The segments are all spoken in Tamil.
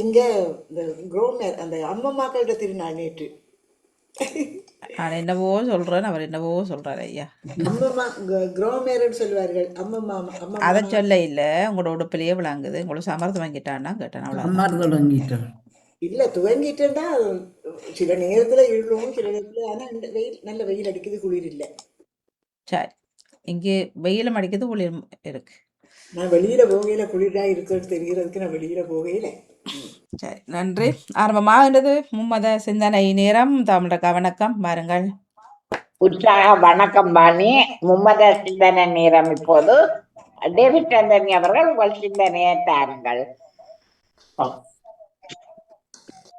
இங்க இந்த குரோமேர் அந்த அம்மம்மாக்கள்கிட்ட திருநாள் நேற்று. நான் என்னவோ சொல்றேன், அவர் என்னவோ சொல்றாரு ஐயா. அம்மம்மா குரோமேர்னு சொல்லுவார்கள். அம்மம்மா அதை அம்மம்மா சொல்ல இல்லை, உங்களோட உடுப்பிலேயே விளங்குது. உங்களுக்கு சமர்த்தம் வாங்கிட்டான்னா கேட்டேன், அவ்வளோதான். அம்மார் தொடங்கிட்டார். இல்ல துவங்கிட்டேன்டா. சில நேரத்துல இழுவும், சில நேரத்துல. ஆனா இந்த வெயில் நல்ல வெயில் அடிக்குது, குளிர் இல்லை. சரி, இங்கே வெயிலும் அடிக்குது, குளிர் இருக்கு. நான் வெளியில போகையில குளிரா இருக்குன்னு தெரிகிறதுக்கு நான் வெளியில போகையில. சரி, நன்றி. ஆரம்பமாகின்றது மும்மத சிந்தனை நேரம். தமிழக வணக்கம், வாருங்கள். உற்சாக வணக்கம் பாணி. மும்மத சிந்தனை நேரம் இப்போது. டேவிட் ஆண்டனி அவர்கள் உங்கள் சிந்தனையை தாருங்கள்.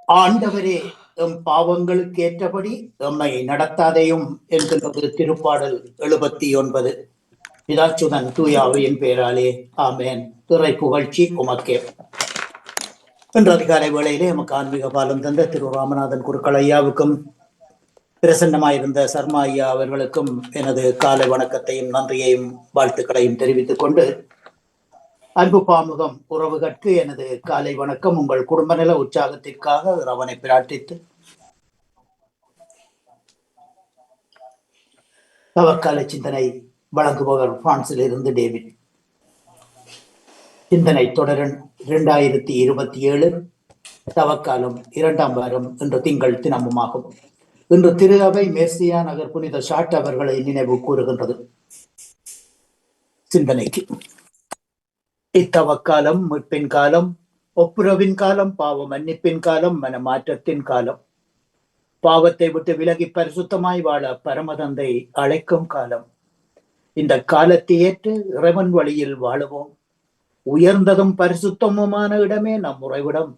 ஆண்டவரே, எம் பாவங்களுக்கு ஏற்றபடி எம்மை நடத்தாதையும் என்கின்றது திருப்பாடல் 79. பிதாச்சுதன் தூயாவின் பேராலே ஆமேன். திரை புகழ்ச்சி உமக்கே. இன்று அதிகாலை வேளையிலே எமக்கு ஆன்மீக பாலம் தந்த திரு ராமநாதன் குருக்கள் ஐயாவுக்கும் பிரசன்னமாயிருந்த சர்மா ஐயா அவர்களுக்கும் எனது காலை வணக்கத்தையும் நன்றியையும் வாழ்த்துக்களையும் தெரிவித்துக் கொண்டு, அன்பு பாமுகம் உறவுகட்கு எனது காலை வணக்கம். உங்கள் குடும்ப நல உற்சாகத்திற்காக அவனை பிரார்த்தித்து தவக்கால சிந்தனை வழங்குபவர் பிரான்சில் இருந்து டேவிட். சிந்தனை தொடரன் 2027 தவக்காலம் 2ஆம் வாரம் இன்று திங்கள் தினமுமாகும். இன்று திரு அவை மேர்சியா நகர் புனித ஷாட் அவர்களை நினைவு கூறுகின்றது. சிந்தனைக்கு இத்தவக்காலம் மீட்பின் காலம், ஒப்புரவின் காலம், பாவ மன்னிப்பின் காலம், மனமாற்றத்தின் காலம், பாவத்தை விட்டு விலகி பரிசுத்தமாய் வாழ பரமதந்தை அழைக்கும் காலம். இந்த காலத்தை ஏற்று இறைவன் வழியில் வாழுவோம். உயர்ந்ததும் பரிசுத்தமுமான இடமே நம் உறைவிடம்.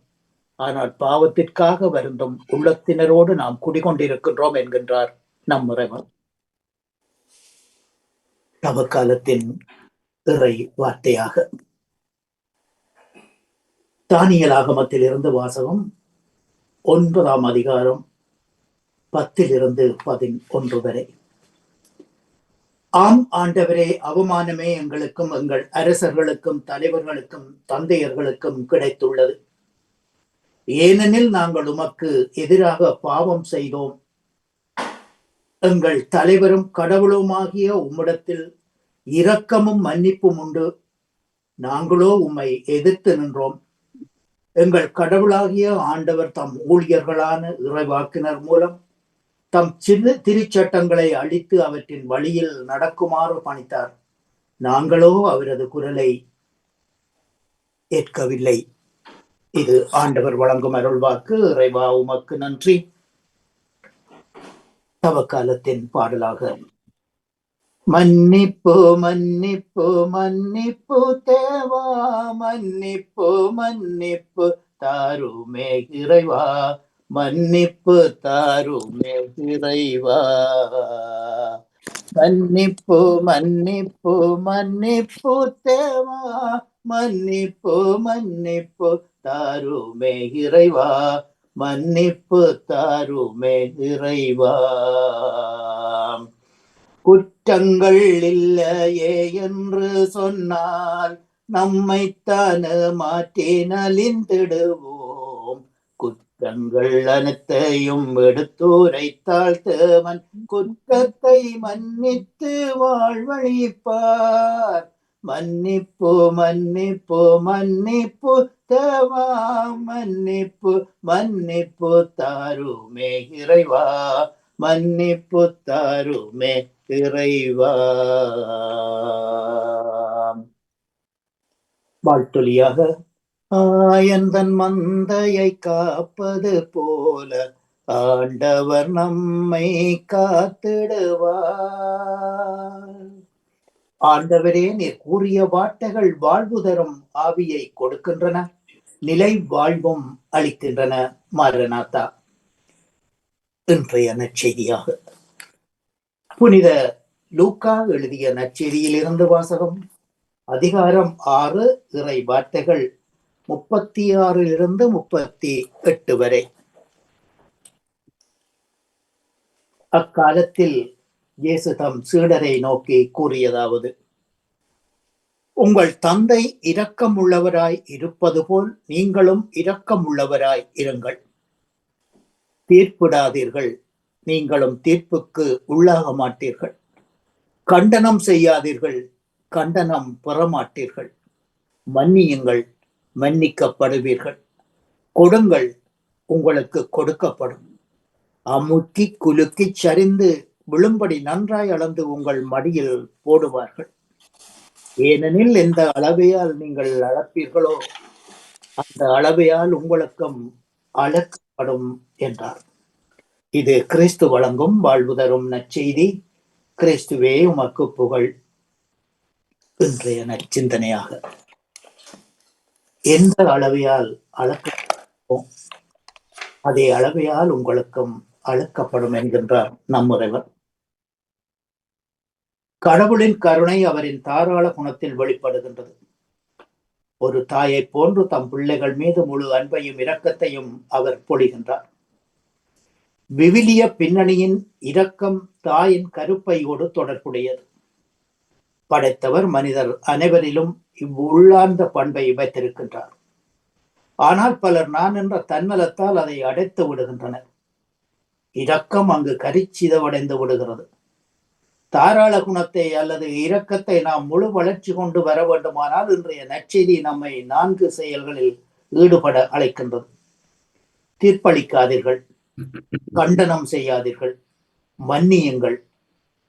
ஆனால் பாவத்திற்காக வருந்தும் உள்ளத்தினரோடு நாம் குடிகொண்டிருக்கின்றோம் என்கின்றார் நம் இறைவன். தவக்காலத்தின் இறை வார்த்தையாக தானியல் ஆகமத்தில் இருந்து வாசகம் 9ஆம் அதிகாரம் 10-11 வரை. ஆம் ஆண்டவரே, அவமானமே எங்களுக்கும் எங்கள் அரசர்களுக்கும் தலைவர்களுக்கும் தந்தையர்களுக்கும் கிடைத்துள்ளது. ஏனெனில் நாங்கள் உமக்கு எதிராக பாவம் செய்தோம். எங்கள் தலைவரும் கடவுளுமாகிய உம்மிடத்தில் இரக்கமும் மன்னிப்பும் உண்டு. நாங்களோ உம்மை எதிர்த்து நின்றோம். எங்கள் கடவுளாகிய ஆண்டவர் தம் ஊழியர்களான இறைவாக்கினர் மூலம் தம் சிறு திருச்சட்டங்களை அளித்து அவற்றின் வழியில் நடக்குமாறு பணித்தார். நாங்களோ அவரது குரலை ஏற்கவில்லை. இது ஆண்டவர் வழங்கும் அருள்வாக்கு. இறைவா உமக்கு நன்றி. தவக்காலத்தின் பாடலாக மன்னிப்பு மன்னிப்பு மன்னிப்பு தேவா, மன்னிப்பு மன்னிப்பு தாருமே இறைவா, மன்னிப்பு தாருமே இறைவா. மன்னிப்பு மன்னிப்பு மன்னிப்பு தேவா, மன்னிப்பு மன்னிப்பு தாருமே இறைவா, மன்னிப்பு தாருமே இறைவா. குற்றங்கள் இல்லையே என்று சொன்னால் நம்மைத்தான மாற்றி நலிந்திடுவோம். குற்றங்கள் அனைத்தையும் எடுத்துரைத்தால் தேவன் குற்றத்தை மன்னித்து வாழ்வழிப்பார். மன்னிப்பு மன்னிப்பு மன்னிப்பு தேவா, மன்னிப்பு மன்னிப்பு தாருமே இறைவா, மன்னிப்பு தாருமே இறைவா. வாழ்த்தொலியாக ஆயந்தன் மந்தையை காப்பது போல ஆண்டவர் நம்மை காத்திடுவார். ஆண்டவரே, நீர் கூறிய வார்த்தைகள் வாழ்வு தரும் ஆவியை கொடுக்கின்றன, நிலை வாழ்வும் அளிக்கின்றன. மாரநாதா. இன்றைய நற்செய்தியாக புனித லூக்கா எழுதிய நற்செய்தியில் இருந்து வாசகம். அதிகாரம் 6, இறை வார்த்தைகள் 36-38 வரை. அக்காலத்தில் இயேசு தம் சீடரை நோக்கி கூறியதாவது: உங்கள் தந்தை இரக்கமுள்ளவராய் இருப்பது போல் நீங்களும் இரக்கமுள்ளவராய் இருங்கள். தீர்ப்பிடாதீர்கள், நீங்களும் தீர்ப்புக்கு உள்ளாக மாட்டீர்கள். கண்டனம் செய்யாதீர்கள், கண்டனம் பெறமாட்டீர்கள். மன்னியுங்கள், மன்னிக்கப்படுவீர்கள். கொடுங்கள், உங்களுக்கு கொடுக்கப்படும். அமுக்கி குலுக்கி சரிந்து விழும்படி நன்றாய் அளந்து உங்கள் மடியில் போடுவார்கள். ஏனெனில் எந்த அளவையால் நீங்கள் அளப்பீர்களோ அந்த அளவையால் உங்களுக்கும் அளக்கப்படும் என்றார். இது கிறிஸ்து வழங்கும் வாழ்வு தரும் நற்செய்தி. கிறிஸ்துவே உமக்கு புகழ். இன்றைய நற்சிந்தனையாக, எந்த அளவையால் அளக்கப்படும் அதே அளவையால் உங்களுக்கும் அளக்கப்படும் என்கின்றார் நம் இறைவன். கடவுளின் கருணை அவரின் தாராள குணத்தில் வெளிப்படுகின்றது. ஒரு தாயை போன்று தம் பிள்ளைகள் மீது முழு அன்பையும் இரக்கத்தையும் அவர் பொழிகின்றார். விவிலிய பின்னணியின் இரக்கம் தாயின் கருப்பையோடு தொடர்புடையது. படைத்தவர் மனிதர் அனைவரிலும் இவ்வுள்ளார்ந்த பண்பை வைத்திருக்கின்றார். ஆனால் பலர் நான் என்ற தன்னலத்தால் அதை அடைத்து விடுகின்றனர். இரக்கம் அங்கு கரிச்சிதவடைந்து விடுகிறது. தாராள குணத்தை அல்லது இரக்கத்தை நாம் முழு வளர்ச்சி கொண்டு வர வேண்டுமானால் இன்றைய நற்செய்தி நம்மை 4 செயல்களில் ஈடுபட அழைக்கின்றது. தீர்ப்பளிக்காதீர்கள், கண்டனம் செய்யாதீர்கள், மன்னியுங்கள்,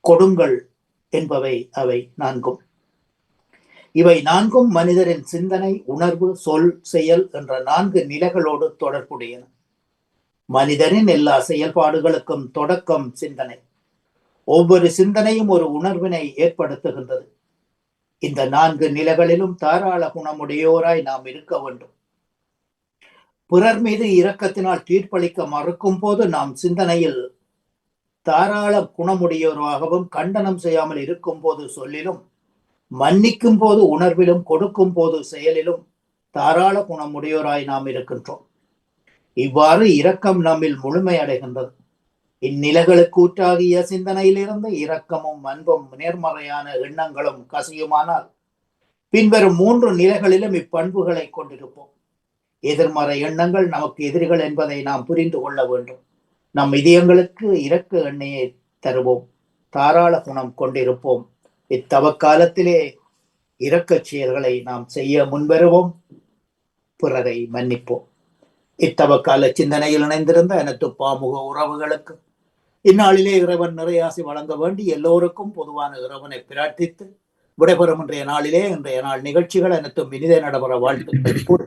கொடுங்கள் என்பவை அவை 4. இவை 4 மனிதரின் சிந்தனை, உணர்வு, சொல், செயல் என்ற 4 நிலைகளோடு தொடர்புடையன. மனிதரின் எல்லா செயல்பாடுகளுக்கும் தொடக்கம் சிந்தனை. ஒவ்வொரு சிந்தனையும் ஒரு உணர்வினை ஏற்படுத்துகின்றது. இந்த 4 நிலைகளிலும் தாராள குணமுடையோராய் நாம் இருக்க வேண்டும். பிறர் மீது இரக்கத்தினால் தீர்ப்பளிக்க மறுக்கும் போது நாம் சிந்தனையில் தாராள குணமுடையோராகவும், கண்டனம் செய்யாமல் இருக்கும் போது சொல்லிலும், மன்னிக்கும் போது உணர்விலும், கொடுக்கும் போது செயலிலும் தாராள குணமுடையோராய் நாம் இருக்கின்றோம். இவ்வாறு இரக்கம் நம்மில் முழுமை அடைகின்றது. இந்நிலைகளுக்கு ஊற்றாகிய சிந்தனையிலிருந்து இரக்கமும் அன்பும் நேர்மறையான எண்ணங்களும் கசியுமானால் பின்வரும் 3 நிலைகளிலும் இப்பண்புகளை கொண்டிருப்போம். எதிர்மறை எண்ணங்கள் நமக்கு எதிரிகள் என்பதை நாம் புரிந்து கொள்ள வேண்டும். நம் இதயங்களுக்கு இரக்க எண்ணெயை தருவோம். தாராள குணம் கொண்டிருப்போம். இத்தவக்காலத்திலே இரக்கச் செயல்களை நாம் செய்ய முன்வருவோம். பிறரை மன்னிப்போம். இத்தவக்கால சிந்தனையில் இணைந்திருந்த அனைத்து பாமுக உறவுகளுக்கு இந்நாளிலே இறைவன் நிறையாசி வழங்க வேண்டி எல்லோருக்கும் பொதுவான இறைவனை பிரார்த்தித்து விடைபெறும் இன்றைய நாள் நிகழ்ச்சிகள் அனைத்தும் இனிதே நடைபெற வாழ்த்துக்கள்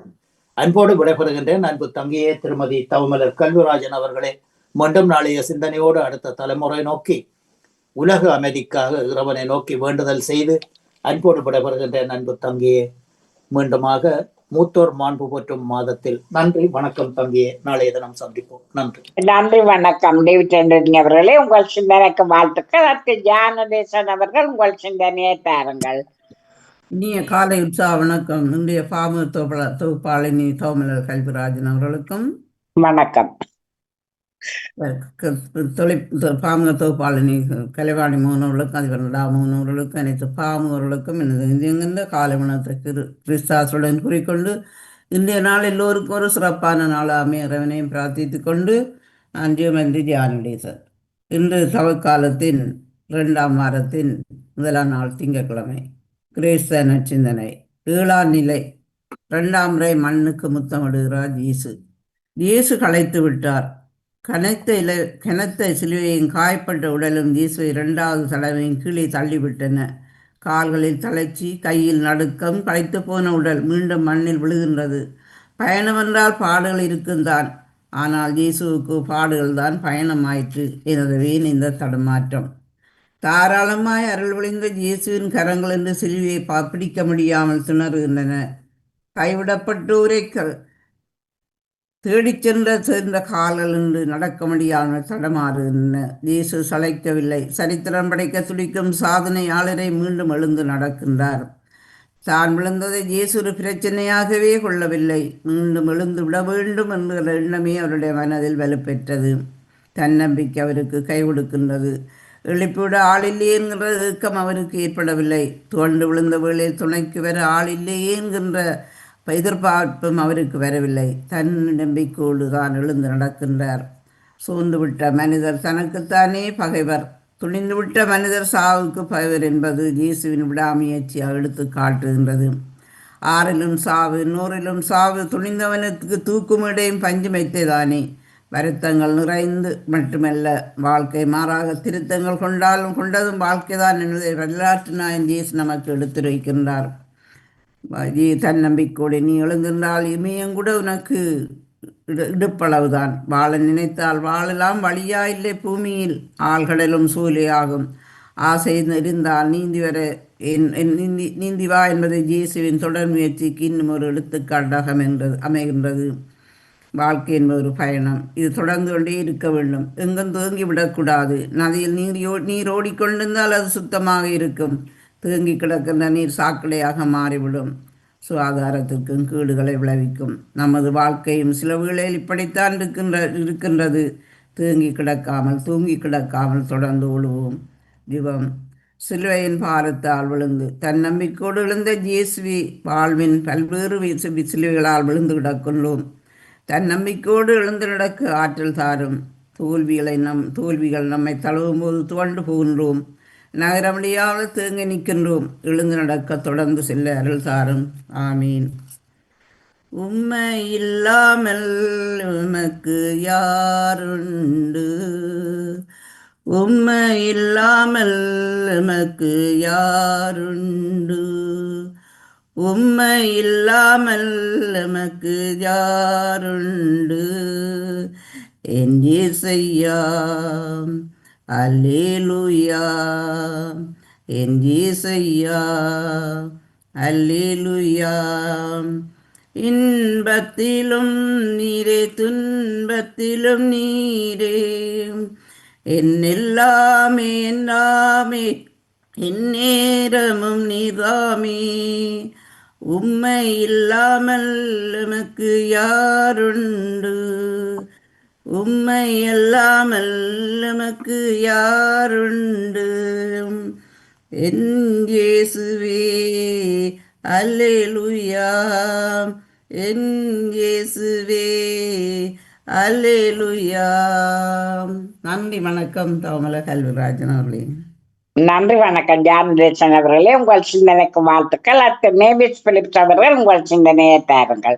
அன்போடு விடைபெறுகின்றேன். அன்பு தங்கையே திருமதி தவமலர் கல்விராஜன் அவர்களே, மீண்டும் நாளைய சிந்தனையோடு அடுத்த தலைமுறை நோக்கி உலக அமைதிக்காக இறைவனை நோக்கி வேண்டுதல் செய்து அன்போடு விடைபெறுகின்றேன். அன்பு தங்கையே, மீண்டுமாக மூத்தோர் மாண்பு போற்றும் மாதத்தில் நன்றி வணக்கம் தங்கியே. நாளைய தினம் சந்திப்போம். நன்றி. நன்றி வணக்கம் டேவிட் ஆண்டனி அவர்களே. உங்கள் சிந்தனைக்கு வாழ்த்துக்கள். அடுத்து ஜானதேசன் அவர்கள் உங்கள் சிந்தனையை தாருங்கள். இனிய காலை உற்சாக வணக்கம். இன்றைய பாம தொகுப்பாளினி தோமலர் கல்விராஜன் அவர்களுக்கும் வணக்கம். பாமுக தொகுப்பாளினி கலைவாணி மோகனவர்களுக்கும் அதிபர் மோகனவர்களுக்கும் அனைத்து பாமுகர்களுக்கும் எனது காலை வணக்கத்தை கிறிஸ்தாசுடன் கூறிக்கொண்டு இன்றைய நாள் எல்லோருக்கும் ஒரு சிறப்பான நாளாமே இறைவனையும் பிரார்த்தித்து கொண்டு நன்றி தியானடேசர். இன்று தவக்காலத்தின் 2ஆம் வாரத்தின் 1ஆம் நாள் திங்கட்கிழமை. கிறிஸ்த நற்சிந்தனை. 7ஆம் நிலை. 2ஆம் முறை மண்ணுக்கு முத்தமிடுகிறார் இயேசு. இயேசு களைத்து விட்டார். கனத்த சிலுவையும் காயப்பட்ட உடலும் இயேசுவை 2வது தடவையும் கீழே தள்ளிவிட்டன. கால்களில் தளர்ச்சி, கையில் நடுக்கம், களைத்து போன உடல் மீண்டும் மண்ணில் விழுகின்றது. பயணம் என்றால் பாடுகள் இருக்கும்தான். ஆனால் இயேசுவுக்கு பாடுகள் தான் பயணமாயிற்று. எனவே இந்த தடுமாற்றம். தாராளமாய் அருள் விளைந்த இயேசுவின் கரங்கள் என்று சிலுவையை பிடிக்க முடியாமல் திணறுகின்றன. கைவிடப்பட்டோரை தேடிச் சேர்ந்த கால்கள் என்று நடக்க முடியாமல் தடமாறுகின்றன. இயேசு சளைக்கவில்லை. சரித்திரம் படைக்க துடிக்கும் சாதனையாளரை மீண்டும் எழுந்து நடக்கின்றார். தான் விழுந்ததை இயேசு ஒரு பிரச்சனையாகவே கொள்ளவில்லை. மீண்டும் எழுந்து விட வேண்டும் என்கிற எண்ணமே அவருடைய மனதில் வலுப்பெற்றது. தன்னம்பிக்கை அவருக்கு கை கொடுக்கின்றது. எழுப்பிவிட ஆள் இல்லையே என்கின்ற ஏக்கம் அவருக்கு ஏற்படவில்லை. துவண்டு விழுந்த வேளையில் துணைக்கு வர ஆள் இல்லையே என்கின்ற எதிர்பார்ப்பும் அவருக்கு வரவில்லை. தன் நம்பிக்கையோடு தான் எழுந்து நடக்கின்றார். சூழ்ந்துவிட்ட மனிதர் தனக்குத்தானே பகைவர். துணிந்துவிட்ட மனிதர் சாவுக்கு பகைவர் என்பது இயேசுவின் விடாமுயற்சியாக எடுத்து காட்டுகின்றது. 6லும் சாவு 100லும் சாவு, துணிந்தவனுக்கு தூக்குமிடையும் பஞ்சு வைத்ததானே. வருத்தங்கள் நிறைந்து மட்டுமல்ல, வாழ்க்கை மாறாக திருத்தங்கள் கொண்டதும் வாழ்க்கைதான் என்பதை வரலாற்று நாயன் இயேசு நமக்கு எடுத்துரைக்கின்றார். தன்னம்பிக்கையோடு நீ எழுந்திருந்தால் இமயங்கூட உனக்கு இடுப்பளவுதான். வாழ நினைத்தால் வாழலாம், வழியா இல்லை பூமியில் ஆழ்கடலும் சூலையாகும். ஆசை இருந்தால் நீந்தி வா என்பது இயேசுவின் தொடர் முயற்சிக்கு இன்னும் ஒரு எடுத்துக்காட்டாக அமைகின்றது. வாழ்க்கை என்பது ஒரு பயணம். இது தொடர்ந்து கொண்டே இருக்க வேண்டும். எங்கும் தேங்கி விடக்கூடாது. நதியில் நீர் ஓடிக்கொண்டிருந்தால் அது சுத்தமாக இருக்கும். தேங்கி கிடக்கின்ற நீர் சாக்கடையாக மாறிவிடும், சுகாதாரத்திற்கும் கேடுகளை விளைவிக்கும். நமது வாழ்க்கையும் சில வேளையில் இப்படித்தான் இருக்கின்றது. தூங்கி கிடக்காமல் தொடர்ந்து ஓடுவோம். ஜீவம். சிலுவையின் பாரத்தால் விழுந்து தன்னம்பிக்கையோடு எழுந்த இயேசுவி வாழ்வின் பல்வேறு சிலுவைகளால் விழுந்து கிடக்கின்றோம். தன்னம்பிக்கையோடு எழுந்து நடக்க ஆற்றல் தாரும். தோல்விகள் நம்மை தழுவும் போது துவண்டு போகின்றோம். நகர முடியாமல் தேங்கி நிற்கின்றோம். எழுந்து நடக்க தொடர்ந்து செல்ல அருள் தாரும். ஆமீன். உம்மை இல்லாமல் உமக்கு யாருண்டு? உம்மை இல்லாமல் உமக்கு யாருண்டு? உம்மை இல்லாமல் உமக்கு யாருண்டு? என் இயேசையா, அல்லேலூயா. என் இயேசையா, அல்லேலூயா. இன்பத்திலும் நீரே, துன்பத்திலும் நீரே, என் எல்லாமே எல்லாமே, என் நேரமும் நீதாமே. உம்மை இல்லாமல் எமக்கு யாருண்டு? உம்மை அல்லாமல் எமக்கு யாருண்டு? என் இயேசுவே, அல்லேலூயா. என் இயேசுவே, அல்லேலூயா. நன்றி, வணக்கம். தவமலை கல்விராஜன் அவர்களே. நன்றி, வணக்கம் ஜானதேசன் அவர்களே. உங்கள் சிந்தனைக்கு வாழ்த்துக்கள். அடுத்து மேவிஸ் பிலிப்ஸ் அவர்கள் உங்கள் சிந்தனையை தாருங்கள்.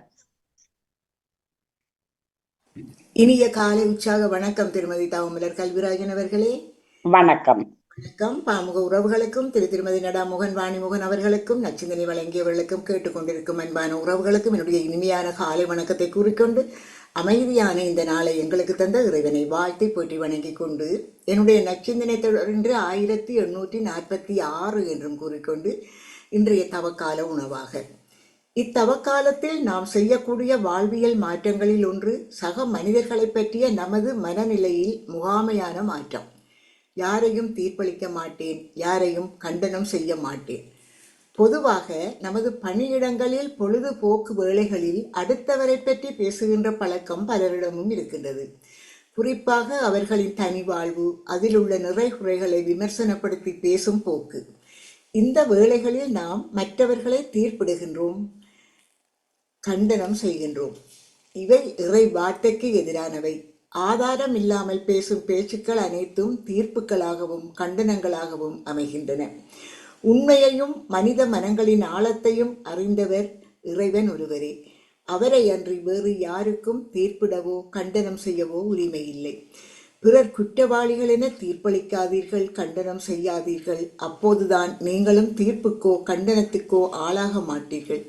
இனிய காலை உற்சாக வணக்கம் திருமதி தாவமலர் கல்விராஜன் அவர்களே. வணக்கம். வணக்கம். பாமுக உறவுகளுக்கும் திருமதி நடாமுகன் வாணிமுகன் அவர்களுக்கும் நச்சிந்தனை வழங்கியவர்களுக்கும் கேட்டுக்கொண்டிருக்கும் அன்பான உறவுகளுக்கும் என்னுடைய இனிமையான காலை வணக்கத்தை கூறிக்கொண்டு அமைதியான இந்த நாளை எங்களுக்கு தந்த இறைவனை வாழ்த்தி போற்றி வணங்கிக் கொண்டு என்னுடைய நச்சிந்தனை தொடர்ந்து 1846 என்றும் கூறிக்கொண்டு இன்றைய தவக்கால உணவாக, இத்தவக்காலத்தில் நாம் செய்யக்கூடிய வாழ்வியல் மாற்றங்களில் ஒன்று சக மனிதர்களை பற்றிய நமது மனநிலையில் முகாமையான மாற்றம். யாரையும் தீர்ப்பளிக்க மாட்டேன், யாரையும் கண்டனம் செய்ய மாட்டேன். பொதுவாக நமது பணியிடங்களில் பொழுதுபோக்கு வேளைகளில் அடுத்தவரை பற்றி பேசுகின்ற பழக்கம் பலரிடமும் இருக்கின்றது. குறிப்பாக அவர்களின் தனி வாழ்வு, அதில் உள்ள நிறைகுறைகளை விமர்சனப்படுத்தி பேசும் போக்கு. இந்த வேளைகளில் நாம் மற்றவர்களை தீர்ப்பிடுகின்றோம், கண்டனம் செய்கின்றோம். இவை இறை வார்த்தைக்கு எதிரானவை. ஆதாரம் இல்லாமல் பேசும் பேச்சுக்கள் அனைத்தும் தீர்ப்புகளாகவும் கண்டனங்களாகவும் அமைகின்றன. உண்மையையும் மனித மனங்களின் ஆழத்தையும் அறிந்தவர் இறைவன் ஒருவரே. அவரை அன்றி வேறு யாருக்கும் தீர்ப்பிடவோ கண்டனம் செய்யவோ உரிமை இல்லை. பிறர் குற்றவாளிகள் என தீர்ப்பளிக்காதீர்கள், கண்டனம் செய்யாதீர்கள். அப்போதுதான் நீங்களும் தீர்ப்புக்கோ கண்டனத்துக்கோ ஆளாக மாட்டீர்கள்.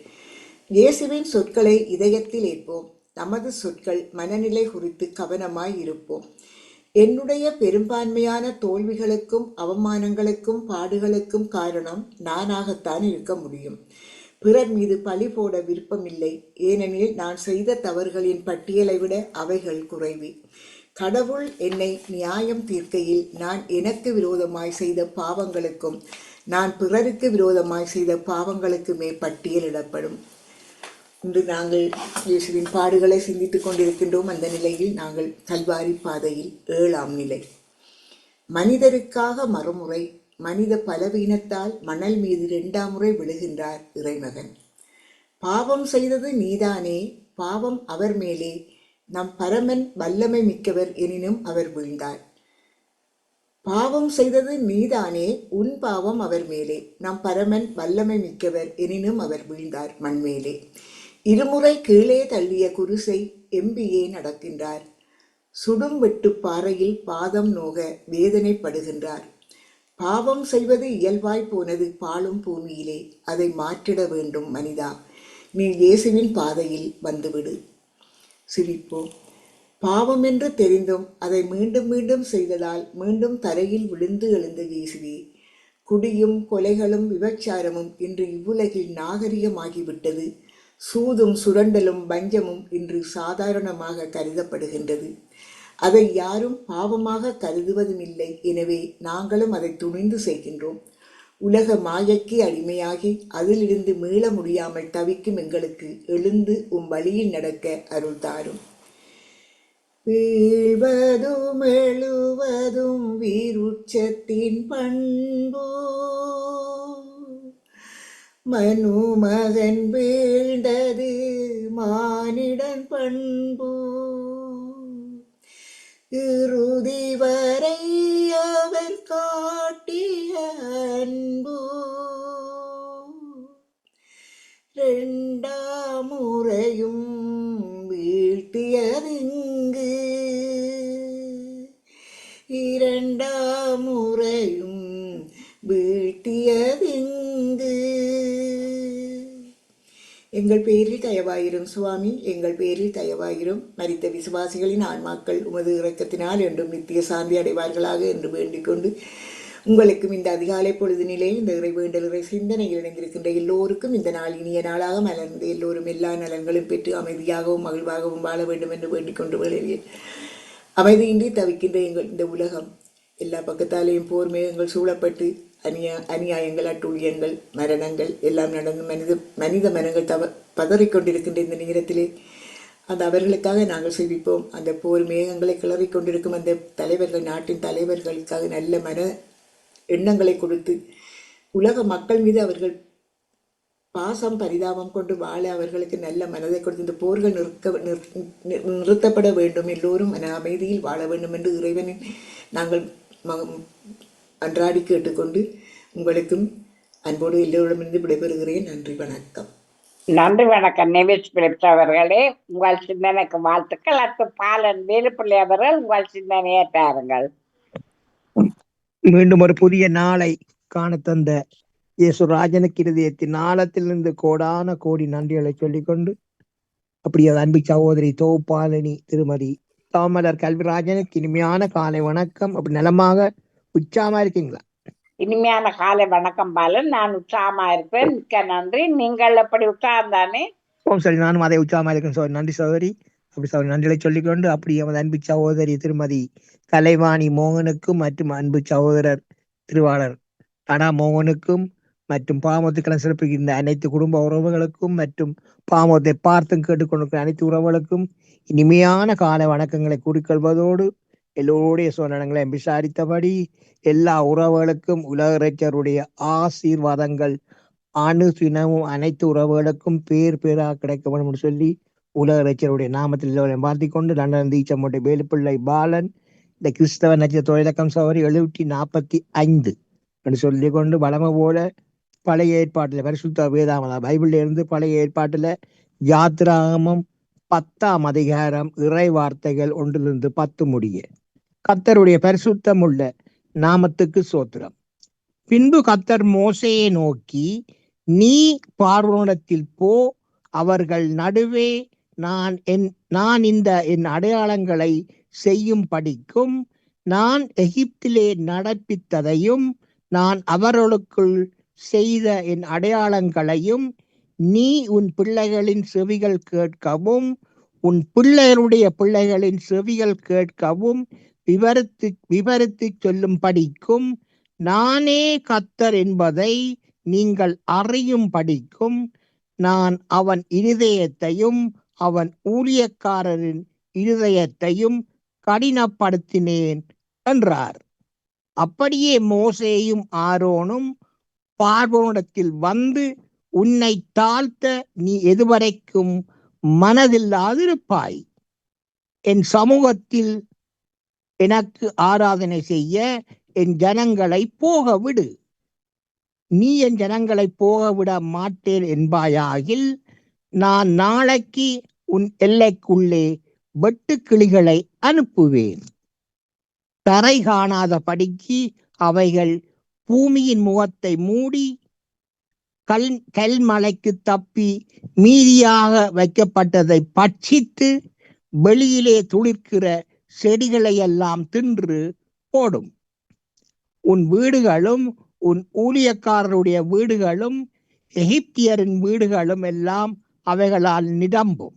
இயேசுவின் சொற்களை இதயத்தில் ஏற்போம். நமது சொற்கள் மனநிலை குறித்து கவனமாய் இருப்போம். என்னுடைய பெரும்பான்மையான தோல்விகளுக்கும் அவமானங்களுக்கும் பாடுகளுக்கும் காரணம் நானாகத்தான் இருக்க முடியும். பிறர் மீது பழி போட விருப்பமில்லை. ஏனெனில் நான் செய்த தவறுகளின் பட்டியலை விட அவைகள் குறைவு. கடவுள் என்னை நியாயம் தீர்க்கையில் நான் எனக்கு விரோதமாய் செய்த பாவங்களுக்கும் நான் பிறருக்கு விரோதமாய் செய்த பாவங்களுக்குமே பட்டியலிடப்படும். இன்று நாங்கள் இயேசுவின் பாடுகளை சிந்தித்துக் கொண்டிருக்கின்றோம். அந்த நிலையில் நாங்கள் கல்வாரி பாதையில் 7ஆம் நிலை. மனிதருக்காக மறுமுறை மனித பலவீனத்தால் மணல் மீது 2ஆம் முறை விழுகின்றார் இறைமகன். பாவம் செய்தது நீதானே, பாவம் அவர் மேலே, நம் பரமன் வல்லமை மிக்கவர் எனினும் அவர் வீழ்ந்தார். பாவம் செய்தது நீதானே, உன் பாவம் அவர் மேலே, நம் பரமன் வல்லமை மிக்கவர் எனினும் அவர் வீழ்ந்தார் மண்மேலே. இருமுறை கீழே தள்ளிய குருசை எம்பியே நடக்கின்றார். சுடும் வெட்டு பாறையில் பாதம் நோக வேதனைப்படுகின்றார். பாவம் செய்வது இயல்பாய் போனது பாழும் பூமியிலே, அதை மாற்றிட வேண்டும் மனிதா, நீ இயேசுவின் பாதையில் வந்துவிடு. சிரிப்போம். பாவம் என்று தெரிந்தும் அதை மீண்டும் மீண்டும் செய்ததால் மீண்டும் தரையில் விழுந்து எழுந்த இயேசுவே, குடியும் கொலைகளும் விபச்சாரமும் இன்று இவ்வுலகில் நாகரிகமாகிவிட்டது. சூதும் சுரண்டலும் வஞ்சமும் இன்று சாதாரணமாக கருதப்படுகின்றது. அதை யாரும் பாவமாக கருதுவதும் இல்லை. எனவே நாங்களும் அதை துணிந்து செய்கின்றோம். உலக மாயைக்கு அடிமையாகி அதிலிருந்து மீள முடியாமல் தவிக்கும் எங்களுக்கு எழுந்து வழியில் நடக்க அருள் தாரும். வீழ்வதும் எழுவதும் வீருட்சத்தின் பண்பு, மனுமகன் வீழ்ந்தது மானிடன் பண்பு, இறுதி வரை அவர் காட்டிய அன்பு, 2ஆம் முறையும் வீழ்த்தியதிங்கு, 2ஆம் முறையும் வீழ்த்தியதிங்கு. எங்கள் பேரில் தயவாயிரும் சுவாமி, எங்கள் பேரில் தயவாயிரும். மரித்த விசுவாசிகளின் ஆன்மாக்கள் உமது இரக்கத்தினால் என்றும் நித்திய சாந்தி அடைவார்களாக என்று வேண்டிக் கொண்டு, உங்களுக்கும் இந்த அதிகாலை பொழுதினிலே இந்த இறை வேண்டல் இறை சிந்தனையில் இணைந்திருக்கின்ற எல்லோருக்கும் இந்த நாள் இனிய நாளாக மலர்ந்து எல்லோரும் எல்லா நலன்களும் பெற்று அமைதியாகவும் மகிழ்வாகவும் வாழ வேண்டும் என்று வேண்டிக் கொண்டு வேளையில் அமைதியின்றி தவிக்கின்ற எங்கள் இந்த உலகம் எல்லா பக்கத்தாலேயும் போர் மேகங்கள் சூழப்பட்டு அநியாயங்கள், அட்டூழியங்கள், மரணங்கள் எல்லாம் நடந்து மனித மனங்கள் பதறிக்கொண்டிருக்கின்ற இந்த நேரத்திலே அந்த அவர்களுக்காக நாங்கள் சிரிப்போம். அந்த போர் மேகங்களை கிளறிக்கொண்டிருக்கும் அந்த தலைவர்கள், நாட்டின் தலைவர்களுக்காக நல்ல மன எண்ணங்களை கொடுத்து உலக மக்கள் மீது அவர்கள் பாசம் பரிதாபம் கொண்டு வாழ அவர்களுக்கு நல்ல மனதை கொடுத்து இந்த போர்கள் நிறுத்தப்பட வேண்டும், எல்லோரும் மன அமைதியில் வாழ வேண்டும் என்று இறைவனின் நாங்கள் அன்றாடி கேட்டுக்கொண்டு உங்களுக்கும் அன்போடு எல்லோரிடமிருந்து விடைபெறுகிறேன். நன்றி, வணக்கம். நன்றி, வணக்கம். நெவிஸ் பிலிப்ஸ் அவர்களே, உங்கள் சிந்தனைக்கு வாழ்த்துக்கள். அடுத்து பாலன் வேலுப்பிள்ளை அவர்கள் உங்கள் சிந்தனையை தாருங்கள். மீண்டும் ஒரு புதிய நாளை காண தந்த இயேசுராஜனுக்கு இருதயத்தின் ஆழத்திலிருந்து கோடான கோடி நன்றிகளை சொல்லிக்கொண்டு, அப்படி அது அன்பு சகோதரி தோப்பாலினி திருமதி தாமலர் கல்விராஜனுக்கு இனிமையான காலை வணக்கம். அப்படி நலமாக உற்சாகமா இருக்கீங்களா? இனிமையான காலை வணக்கம் பாலன், நான் உற்சாகமா இருப்பேன். மிக்க நன்றி. நீங்கள் எப்படி உற்சாகம் தானே? சரி, நானும் அதை உற்சாகமா இருக்கேன். சோதரி நன்றி சகோதரி. அப்படி சகோதரி நன்றிகளை சொல்லிக்கொண்டு, அப்படி எமது அன்பு சகோதரி திருமதி கலைவாணி மோகனுக்கும் மற்றும் அன்பு சகோதரர் திருவாளர் அனா மோகனுக்கும் மற்றும் பாமோத்துக்களை சிறப்பிக்கின்ற அனைத்து குடும்ப உறவுகளுக்கும் மற்றும் பாமோத்தை பார்த்தும் கேட்டுக்கொண்டிருக்கிற அனைத்து உறவுகளுக்கும் இனிமையான கால வணக்கங்களை கூறிக்கொள்வதோடு எல்லோருடைய சோழனங்களை விசாரித்தபடி எல்லா உறவுகளுக்கும் உலக இறைச்சருடைய ஆசீர்வாதங்கள் அணுதினமும் அனைத்து உறவுகளுக்கும் பேர் பேராக கிடைக்க வேண்டும் என்று சொல்லி உலக இறைச்சருடைய நாமத்தில் எல்லோரையும் பார்த்திக் கொண்டு லண்டன் தீச்சமுடைய வேலுப்பிள்ளை பாலன் இந்த கிறிஸ்தவ நட்சத்திர தொழிலக்கம் சவரி 745 என்று சொல்லிக் கொண்டு வளமை போல பழைய ஏற்பாட்டில் பரிசுத்த வேதாமதா பைபிள்ல இருந்து பழைய ஏற்பாட்டுல யாத்திராகமம் 10ஆம் அதிகாரம் இறை வார்த்தைகள் 1-10 முடிய. கர்த்தருடைய பரிசுத்தம் உள்ள நாமத்துக்கு சோத்திரம். பின்பு கர்த்தர் மோசேயை நோக்கி, நீ பார்வோனிடத்தில் போ, அவர்கள் நடுவே நான் இந்த என் அடையாளங்களை செய்யும் படிக்கும், நான் எகிப்திலே நடப்பித்ததையும் நான் அவர்களுக்குள் செய்த என் அடையாளங்களையும் நீ உன் பிள்ளைகளின் செவிகள் கேட்கவும் உன் பிள்ளைகளுடைய பிள்ளைகளின் செவிகள் கேட்கவும் விவரித்து சொல்லும் படிக்கும், நானே கர்த்தர் என்பதை நீங்கள் அறியும் படிக்கும், நான் அவன் இருதயத்தையும் அவன் ஊழியக்காரரின் இருதயத்தையும் கடினப்படுத்தினேன் என்றார். அப்படியே மோசேயும் ஆரோனும் பார்வோனிடத்தில் வந்து, உன்னை தாழ்த்த நீ எதுவரைக்கும் மனதில்லாதிருப்பாய்? என் சமூகத்தில் எனக்கு ஆராதனை செய்ய என் ஜனங்களை போக விடு. நீ என் ஜனங்களை போக விட மாட்டேன் என்பாயாகில், நான் நாளைக்கு உன் எல்லைக்குள்ளே வெட்டுக்கிளிகளை அனுப்புவேன். தரை காணாத படிக்கு அவைகள் பூமியின் முகத்தை மூடி கல்மலைக்கு தப்பி மீதியாக வைக்கப்பட்டதை பட்சித்து வெளியிலே துளிர்க்கிற செடிகளை எல்லாம் தின்று போடும். உன் வீடுகளும் உன் ஊழியக்காரருடைய வீடுகளும் எகிப்தியரின் வீடுகளும் எல்லாம் அவைகளால் நிரம்பும்.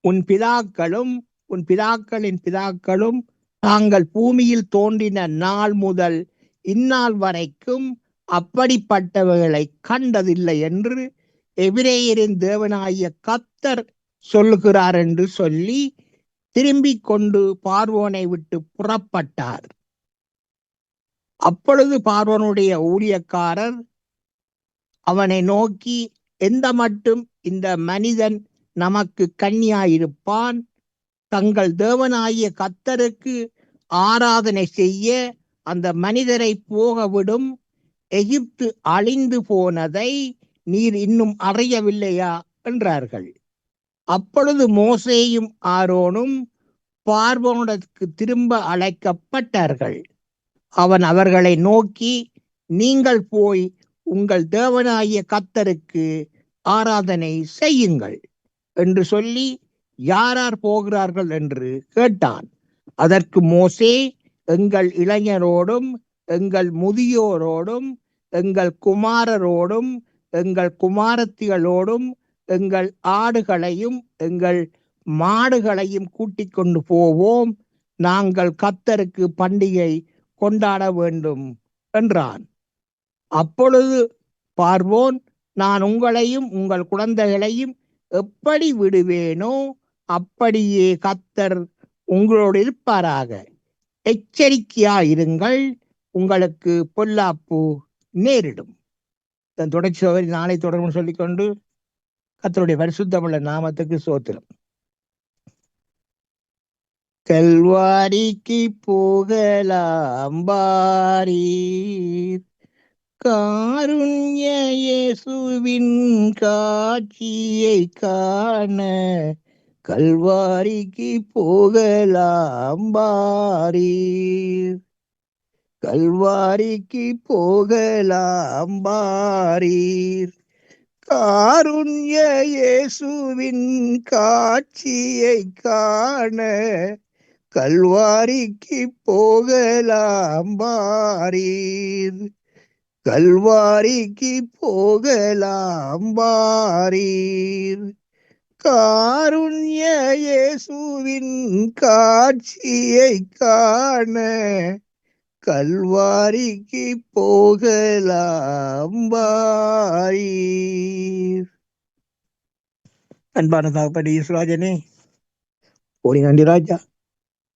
உன் பிதாக்களும் உன் பிதாக்களின் பிதாக்களும் தாங்கள் பூமியில் தோன்றின நாள் முதல் இந்நாள் வரைக்கும் அப்படிப்பட்டவைகளை கண்டதில்லை என்று எபிரேயரின் தேவனாகிய கர்த்தர் சொல்லுகிறார் என்று சொல்லி திரும்பிக் கொண்டு பார்வோனை விட்டு புறப்பட்டார். அப்பொழுது பார்வோனுடைய ஊழியக்காரர் அவனை நோக்கி, எந்த மட்டும் இந்த மனிதன் நமக்கு கன்னியாயிருப்பான்? தங்கள் தேவனாகிய கர்த்தருக்கு ஆராதனை செய்ய அந்த மனிதரை போகவிடும். எகிப்து அழிந்து போனதை நீர் இன்னும் அறியவில்லையா என்றார்கள். அப்பொழுது மோசேயும் ஆரோனும் பார்வோனுக்கு திரும்ப அழைக்கப்பட்டார்கள். அவன் அவர்களை நோக்கி, நீங்கள் போய் உங்கள் தேவனாகிய கர்த்தருக்கு ஆராதனை செய்யுங்கள் என்று சொல்லி, யாரார் போகிறார்கள் என்று கேட்டான். அதற்கு மோசே, எங்கள் இளைஞரோடும் எங்கள் முதியோரோடும் எங்கள் குமாரரோடும் எங்கள் குமாரத்திகளோடும் எங்கள் ஆடுகளையும் எங்கள் மாடுகளையும் கூட்டிக் கொண்டு போவோம். நாங்கள் கர்த்தருக்கு பண்டிகை கொண்டாட வேண்டும் என்றான். அப்பொழுது பார்வோன், நான் உங்களையும் உங்கள் குழந்தைகளையும் எப்படி விடுவேனோ அப்படியே கர்த்தர் உங்களோடு இருப்பாராக. எச்சரிக்கையாயிருங்கள், உங்களுக்கு பொல்லாப்பு நேரிடும். தன் தொடர்ச்சி நாளை தொடர்பு சொல்லிக்கொண்டு கர்த்தருடைய பரிசுத்தமுள்ள நாமத்துக்கு ஸ்தோத்திரம். கல்வாரிக்கு போகலாம் வாரீர், காருண்ய இயேசுவின் காட்சியை காண கல்வாரிக்கு போகலாம் வாரீர், கல்வாரிக்கு போகலாம் வாரீர், காருண்ய இயேசுவின் காட்சியை காண கல்வாரிக்கு போகலாம் வாரீர், கல்வாரிக்கு போகலாம் வாரீர், காருண்ய இயேசுவின் காட்சியை காண கல்வாரிக்கு போகலாம் வாரீர். அன்பான தகப்பனே ஈஸ்வராஜனே, ஓடி நன்றி ராஜா.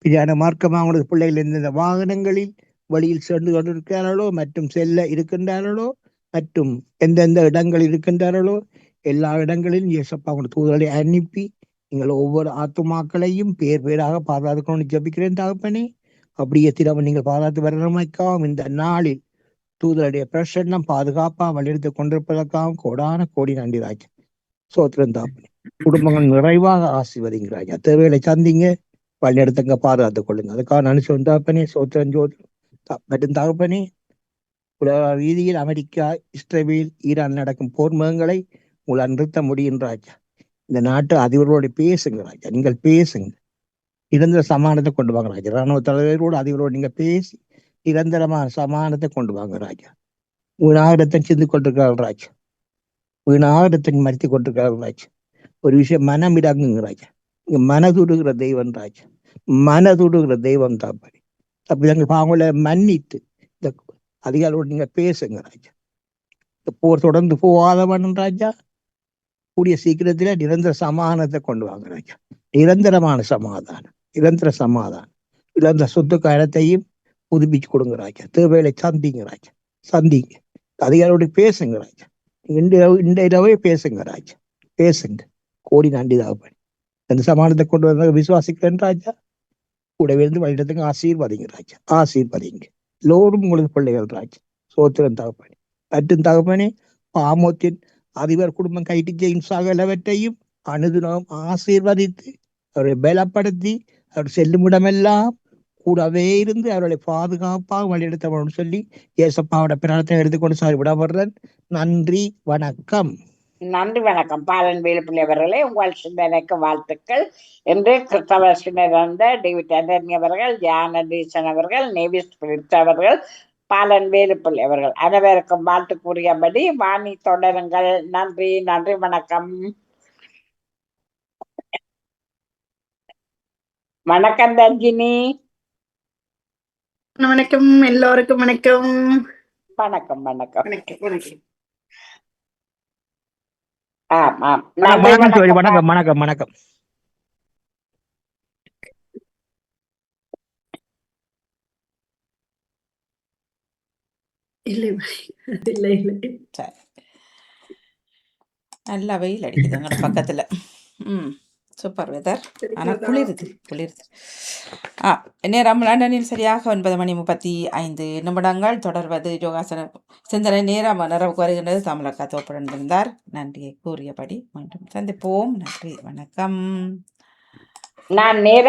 பிரியான மார்க்கமாக உங்களது பிள்ளைகள் எந்தெந்த வாகனங்களில் வழியில் சென்று கொண்டிருக்கிறார்களோ மற்றும் செல்ல இருக்கின்றார்களோ மற்றும் எந்தெந்த இடங்களில் இருக்கின்றார்களோ எல்லா இடங்களிலும் இயேசப்பா உங்களோட தூதர்களை அனுப்பி நீங்கள் ஒவ்வொரு ஆத்துமாக்களையும் பேர் பேராக பாதுகாத்துக்கணும்னு ஜெபிக்கிறேன் தகப்பனே. அப்படியே திறமை நீங்கள் பாதுகாத்து வரமைக்காவும் இந்த நாளில் தூதருடைய பிரசன்னம் பாதுகாப்பாக வலியுறுத்தி கொண்டிருப்பதற்காகவும் கோடான கோடி நன்றி ராஜா. சோத்திரம் தாப்பனே. குடும்பங்கள் நிறைவாக ஆசீர்வதிங்க ராஜா. தேவைகளை சந்திங்க, வழிநடத்துங்க, பாதுகாத்துக் கொள்ளுங்க. அதுக்காக நினைச்சு தாப்பனே. சோத்திரம் ஜோதிரம் மற்றும் தகப்பனே, உலக ரீதியில் அமெரிக்கா, இஸ்ரேல், ஈரான் நடக்கும் போர் முகங்களை உங்களால் நிறுத்த முடியும் ராஜா. இந்த நாட்டு அதிபர்களோடு பேசுங்க ராஜா. நீங்கள் பேசுங்க, நிரந்தர சமானத்தை கொண்டு வாங்க ராஜா. ராணுவ தலைவரோடு அதிபரோடு நீங்க பேசி நிரந்தரமான சமானத்தை கொண்டு வாங்க ராஜா. வீணாயிரத்தை சிந்து கொண்டிருக்கிறார்கள் ராஜா, வீணாயிரத்தை மறுத்தி கொண்டிருக்கிறார்கள் ராஜா. ஒரு விஷயம் மனம் இடங்குங்க ராஜா. இங்க மனதுடுகிற தெய்வம் ராஜா, மனதுடுகிற தெய்வம் தாப்படி. அப்படி எங்கள் பாவங்களை மன்னித்து இந்த அதிகாரியோடு நீங்க பேசுங்க ராஜா. இந்த போர் தொடர்ந்து போகாதவன் ராஜா, கூடிய சீக்கிரத்துல நிரந்தர சமாதானத்தை கொண்டு வாங்க ராஜா. நிரந்தரமான சமாதானம், நிரந்தர சமாதானம். இழந்த சொத்து காலத்தையும் புதுப்பிச்சு கொடுங்க ராஜா. தேவைகளை சந்திங்க ராஜா, சந்திங்க. அதிகாரோட பேசுங்க ராஜா. இந்த இரவே பேசுங்க ராஜா, பேசுங்க. கோடி நன்றி தகப்பனே. அந்த சமாளத்தை கொண்டு வந்த விசுவாசிக்கிறேன் ராஜா. கூடவே இருந்து வழிடத்துக்கு ஆசீர்வதிங்க ராஜா, ஆசீர்வதிங்க. எல்லோரும் உங்களது பிள்ளைகள் ராஜா. சோத்திரன் தகப்பனே. மற்றும் தகப்பனே, பாமோத்தின் அதிபர் குடும்பம் கைட்டு ஜெயின் சகலவற்றையும் அனுதினம் ஆசீர்வதித்து அவரை பலப்படுத்தி அவர் செல்லும் இடமெல்லாம் கூடவே இருந்து அவர்களை பாதுகாப்பாக வழிநடத்தணும்னு சொல்லி ஏசப்பாவோட பிரார்த்தனை எடுத்துக்கொண்டு சார் விடப்படுறேன். நன்றி, வணக்கம். நன்றி வணக்கம். பாலன் வேலுப்பிள்ளை அவர்களே, உங்கள் சிந்தனைக்கு வாழ்த்துக்கள். என்று கிறிஸ்தவ சிந்தனை டேவிட் ஆண்டனி அவர்கள், ஜானடீசன் அவர்கள், நேவிஸ் பிரிட்ஸ் அவர்கள், பாலன் வேலுப்பிள்ளை அவர்கள் அனைவருக்கும் வாழ்த்து கூறியபடி வாணி தொடருங்கள். நன்றி, நன்றி, வணக்கம். வணக்கம் தர்ஜினி. வணக்கம் எல்லோருக்கும். வணக்கம் வணக்கம் வணக்கம். வணக்கம். ஆம் ஆம். நன்றி, வணக்கம் சோரி. வணக்கம். வணக்கம் வணக்கம் வணக்கம். இல்லை இல்லை இல்லை. சரி, நல்லா வெயில் அடிக்குது எங்களோட பக்கத்தில். Super weather. ஆனால் குளிருது குளிருது. நேரம் லண்டனில் சரியாக 9:35 தொடர்வது யோகாசன சிந்தனை நேரம் நிறைவுக்கு வருகின்றது. தமிழக்கா தோப்புடன் இருந்தார். நன்றியை கூறியபடி மீண்டும் சந்திப்போம். நன்றி, வணக்கம். நான் நேர